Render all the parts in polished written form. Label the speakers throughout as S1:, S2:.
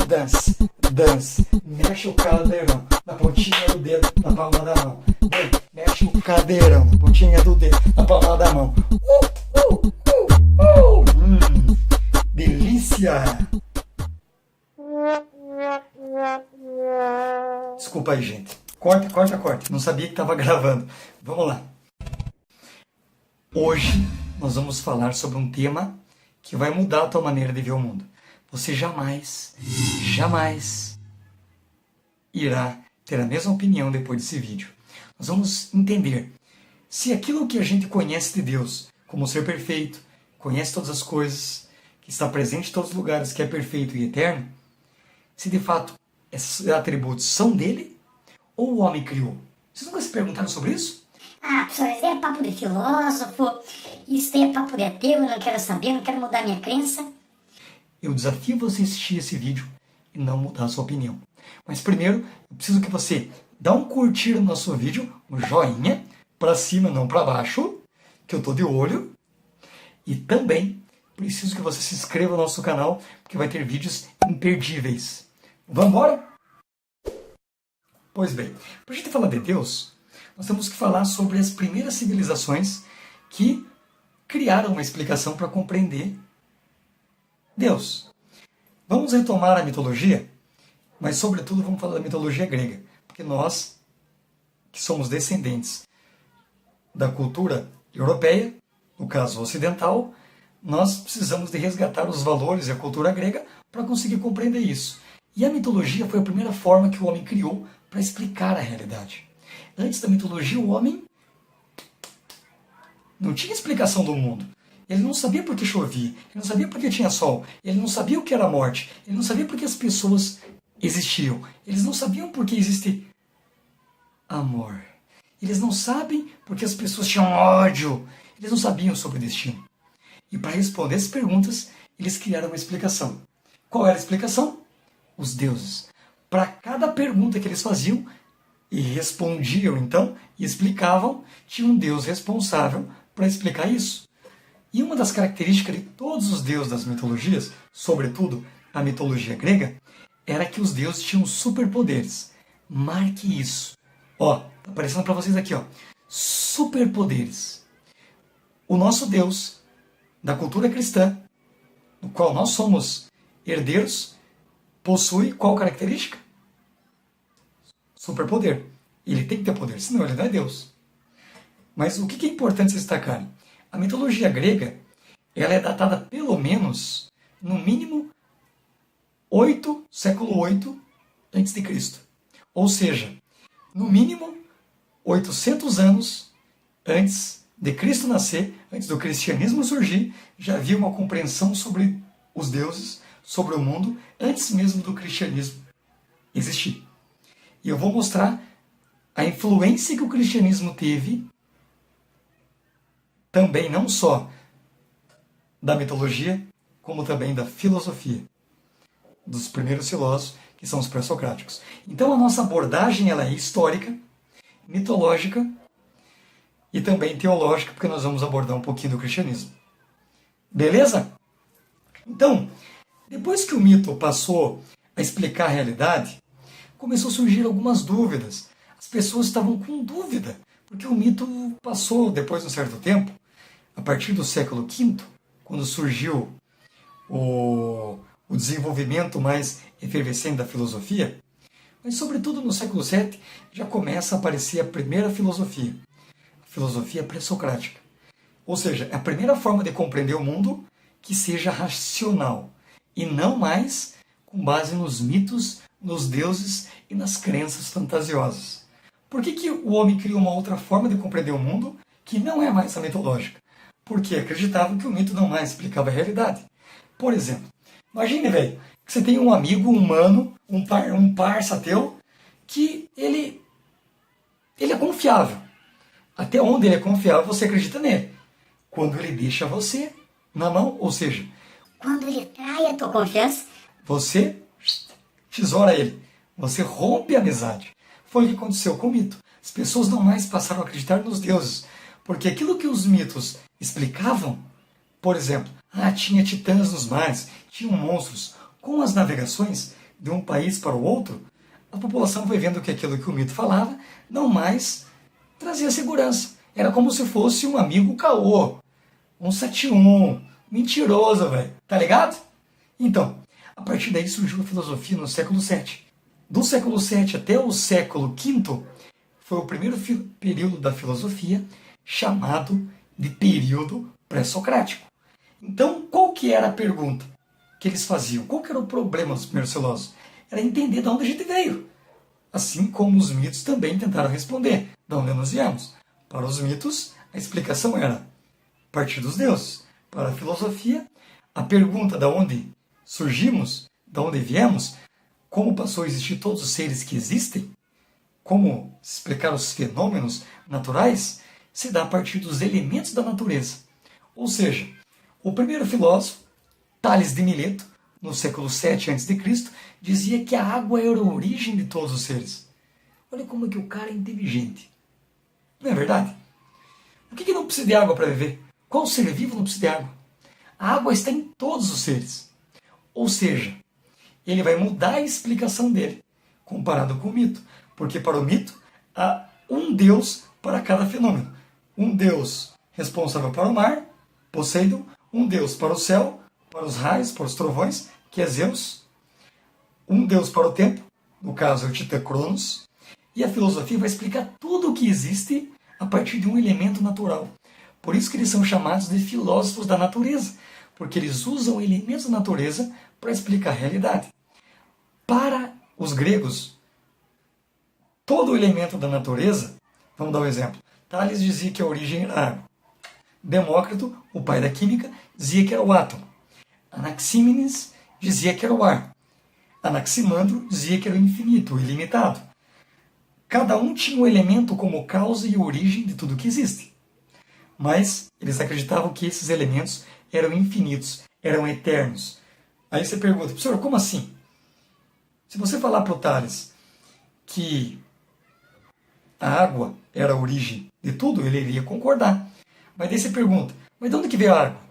S1: Dance, dance, mexe o cadeirão na pontinha do dedo, na palma da mão. Vem, mexe o cadeirão na pontinha do dedo, na palma da mão. Delícia! Desculpa aí, gente. Corta. Não sabia que estava gravando. Vamos lá. Hoje nós vamos falar sobre um tema que vai mudar a tua maneira de ver o mundo. Você jamais irá ter a mesma opinião depois desse vídeo. Nós vamos entender se aquilo que a gente conhece de Deus como ser perfeito, conhece todas as coisas, que está presente em todos os lugares, que é perfeito e eterno, se de fato esses atributos são dele ou o homem criou. Vocês nunca se perguntaram sobre isso?
S2: Ah, professor, isso daí é papo de filósofo, isso daí é papo de ateu, eu não quero saber, eu não quero mudar minha crença.
S1: Eu desafio você a assistir esse vídeo e não mudar a sua opinião. Mas primeiro, eu preciso que você dá um curtir no nosso vídeo, um joinha, para cima, não para baixo, que eu tô de olho. E também preciso que você se inscreva no nosso canal, porque vai ter vídeos imperdíveis. Vamos embora? Pois bem, para a gente falar de Deus, nós temos que falar sobre as primeiras civilizações que criaram uma explicação para compreender Deus. Vamos retomar a mitologia, mas sobretudo vamos falar da mitologia grega, porque nós, que somos descendentes da cultura europeia, no caso ocidental, nós precisamos de resgatar os valores e a cultura grega para conseguir compreender isso. E a mitologia foi a primeira forma que o homem criou para explicar a realidade. Antes da mitologia, o homem não tinha explicação do mundo. Ele não sabia por que chovia, ele não sabia por que tinha sol, ele não sabia o que era morte, ele não sabia por que as pessoas existiam, eles não sabiam por que existe amor. Eles não sabem por que as pessoas tinham ódio, eles não sabiam sobre o destino. E para responder essas perguntas, eles criaram uma explicação. Qual era a explicação? Os deuses. Para cada pergunta que eles faziam e respondiam então, e explicavam, tinha um deus responsável para explicar isso. E uma das características de todos os deuses das mitologias, sobretudo a mitologia grega, era que os deuses tinham superpoderes. Marque isso. Ó, tá aparecendo para vocês aqui, ó. Superpoderes. O nosso Deus, da cultura cristã, do qual nós somos herdeiros, possui qual característica? Superpoder. Ele tem que ter poder, senão ele não é Deus. Mas o que é importante se destacar? A mitologia grega, ela é datada pelo menos, no mínimo, século 8 a.C. Ou seja, no mínimo 800 anos antes de Cristo nascer, antes do cristianismo surgir, já havia uma compreensão sobre os deuses, sobre o mundo, antes mesmo do cristianismo existir. E eu vou mostrar a influência que o cristianismo teve também não só da mitologia, como também da filosofia, dos primeiros filósofos, que são os pré-socráticos. Então a nossa abordagem ela é histórica, mitológica e também teológica, porque nós vamos abordar um pouquinho do cristianismo. Beleza? Então, depois que o mito passou a explicar a realidade, começou a surgir algumas dúvidas. As pessoas estavam com dúvida, porque o mito passou, depois de um certo tempo, a partir do século V, quando surgiu o desenvolvimento mais efervescente da filosofia, mas sobretudo no século VII já começa a aparecer a primeira filosofia, a filosofia pré-socrática. Ou seja, é a primeira forma de compreender o mundo que seja racional, e não mais com base nos mitos, nos deuses e nas crenças fantasiosas. Por que o homem criou uma outra forma de compreender o mundo que não é mais a mitológica? Porque acreditavam que o mito não mais explicava a realidade. Por exemplo, imagine, velho, que você tem um amigo humano, um parça teu, que ele é confiável. Até onde ele é confiável, você acredita nele. Quando ele deixa você na mão, ou seja,
S2: Quando ele trai a tua confiança,
S1: você tesoura ele. Você rompe a amizade. Foi o que aconteceu com o mito. As pessoas não mais passaram a acreditar nos deuses. Porque aquilo que os mitos explicavam, por exemplo, tinha titãs nos mares, tinham monstros. Com as navegações, de um país para o outro, a população foi vendo que aquilo que o mito falava não mais trazia segurança. Era como se fosse um amigo caô, um 71, mentiroso, velho. Tá ligado? Então, a partir daí surgiu a filosofia no século VII. Do século VII até o século V, foi o primeiro período da filosofia chamado de período pré-socrático. Então, qual que era a pergunta que eles faziam? Qual que era o problema dos primeiros filósofos? Era entender de onde a gente veio. Assim como os mitos também tentaram responder de onde nós viemos. Para os mitos, a explicação era partir dos deuses. Para a filosofia, a pergunta de onde surgimos, de onde viemos, como passou a existir todos os seres que existem, como explicar os fenômenos naturais, se dá a partir dos elementos da natureza. Ou seja, o primeiro filósofo, Tales de Mileto, no século VII a.C., dizia que a água era a origem de todos os seres. Olha como é que o cara é inteligente. Não é verdade? Por que não precisa de água para viver? Qual ser vivo não precisa de água? A água está em todos os seres. Ou seja, ele vai mudar a explicação dele, comparado com o mito. Porque para o mito, há um Deus para cada fenômeno. Um Deus responsável para o mar, Poseidon, um Deus para o céu, para os raios, para os trovões, que é Zeus, um Deus para o tempo, no caso é o Titã Cronos, e a filosofia vai explicar tudo o que existe a partir de um elemento natural. Por isso que eles são chamados de filósofos da natureza, porque eles usam elementos da natureza para explicar a realidade. Para os gregos, todo elemento da natureza, vamos dar um exemplo, Tales dizia que a origem era a água. Demócrito, o pai da química, dizia que era o átomo. Anaxímenes dizia que era o ar. Anaximandro dizia que era o infinito, o ilimitado. Cada um tinha um elemento como causa e origem de tudo que existe. Mas eles acreditavam que esses elementos eram infinitos, eram eternos. Aí você pergunta, professor, como assim? Se você falar para o Tales que a água era a origem de tudo, ele iria concordar. Mas daí você pergunta, mas de onde que veio a água?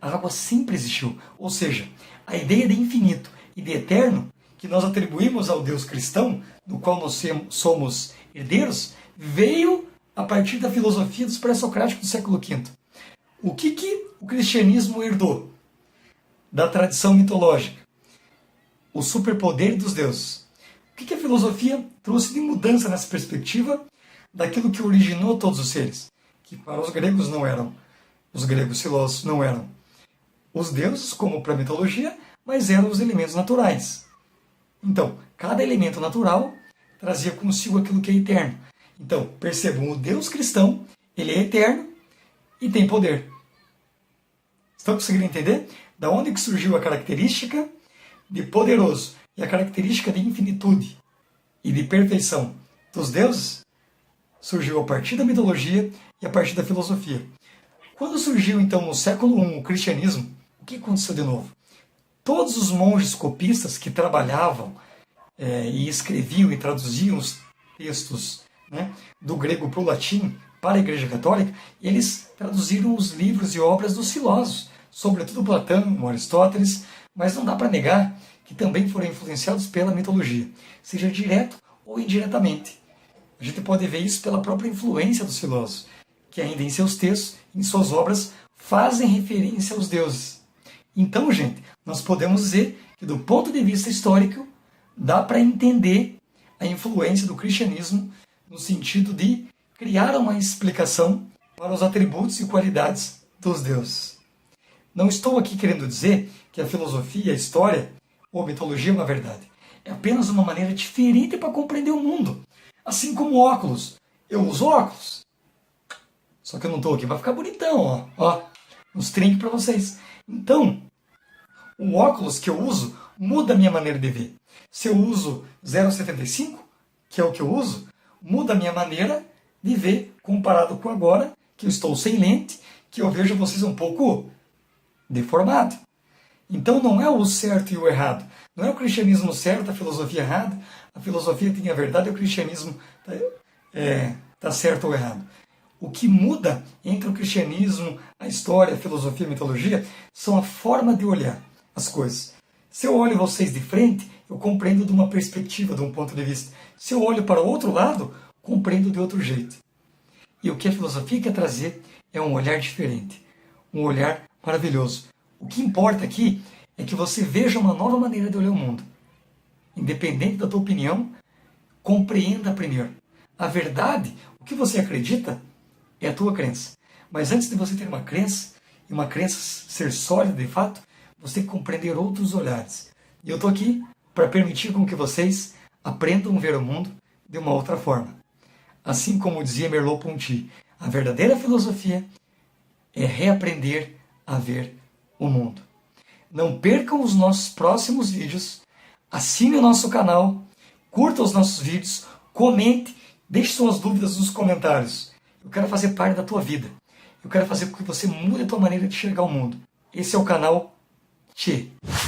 S1: A água sempre existiu. Ou seja, a ideia de infinito e de eterno que nós atribuímos ao Deus cristão, do qual nós somos herdeiros, veio a partir da filosofia dos pré-socráticos do século V. O que o cristianismo herdou? Da tradição mitológica. O superpoder dos deuses. O que a filosofia trouxe de mudança nessa perspectiva daquilo que originou todos os seres? Que para os gregos não eram, os gregos filósofos não eram os deuses, como para a mitologia, mas eram os elementos naturais. Então, cada elemento natural trazia consigo aquilo que é eterno. Então, percebam, o Deus cristão, ele é eterno e tem poder. Estão conseguindo entender? Da onde que surgiu a característica de poderoso e a característica de infinitude e de perfeição dos deuses? Surgiu a partir da mitologia e a partir da filosofia. Quando surgiu, então, no século I, o cristianismo, o que aconteceu de novo? Todos os monges copistas que trabalhavam e escreviam e traduziam os textos, né, do grego para o latim, para a Igreja Católica, eles traduziram os livros e obras dos filósofos, sobretudo Platão, Aristóteles, mas não dá para negar que também foram influenciados pela mitologia, seja direto ou indiretamente. A gente pode ver isso pela própria influência dos filósofos, que ainda em seus textos, em suas obras, fazem referência aos deuses. Então, gente, nós podemos dizer que do ponto de vista histórico, dá para entender a influência do cristianismo no sentido de criar uma explicação para os atributos e qualidades dos deuses. Não estou aqui querendo dizer que a filosofia, a história ou a mitologia é uma verdade. É apenas uma maneira diferente para compreender o mundo. Assim como óculos. Eu uso óculos. Só que eu não estou aqui para ficar bonitão, ó. Uns trinques para vocês. Então, o óculos que eu uso muda a minha maneira de ver. Se eu uso 0,75, que é o que eu uso, muda a minha maneira de ver comparado com agora, que eu estou sem lente, que eu vejo vocês um pouco deformado. Então não é o certo e o errado. Não é o cristianismo certo, a filosofia errada. A filosofia tem a verdade e o cristianismo está certo ou errado. O que muda entre o cristianismo, a história, a filosofia e a mitologia são a forma de olhar as coisas. Se eu olho vocês de frente, eu compreendo de uma perspectiva, de um ponto de vista. Se eu olho para o outro lado, compreendo de outro jeito. E o que a filosofia quer trazer é um olhar diferente, um olhar maravilhoso. O que importa aqui é que você veja uma nova maneira de olhar o mundo. Independente da tua opinião, compreenda primeiro. A verdade, o que você acredita, é a tua crença. Mas antes de você ter uma crença, e uma crença ser sólida de fato, você tem que compreender outros olhares. E eu estou aqui para permitir com que vocês aprendam a ver o mundo de uma outra forma. Assim como dizia Merleau-Ponty, a verdadeira filosofia é reaprender a ver o mundo. Não percam os nossos próximos vídeos, assine o nosso canal, curta os nossos vídeos, comente, deixe suas dúvidas nos comentários. Eu quero fazer parte da tua vida. Eu quero fazer com que você mude a tua maneira de enxergar o mundo. Esse é o canal Tchê,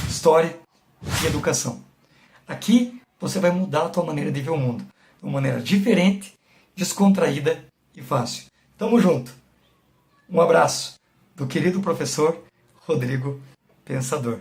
S1: História e Educação. Aqui você vai mudar a tua maneira de ver o mundo. De uma maneira diferente, descontraída e fácil. Tamo junto. Um abraço do querido professor Rodrigo Pensador.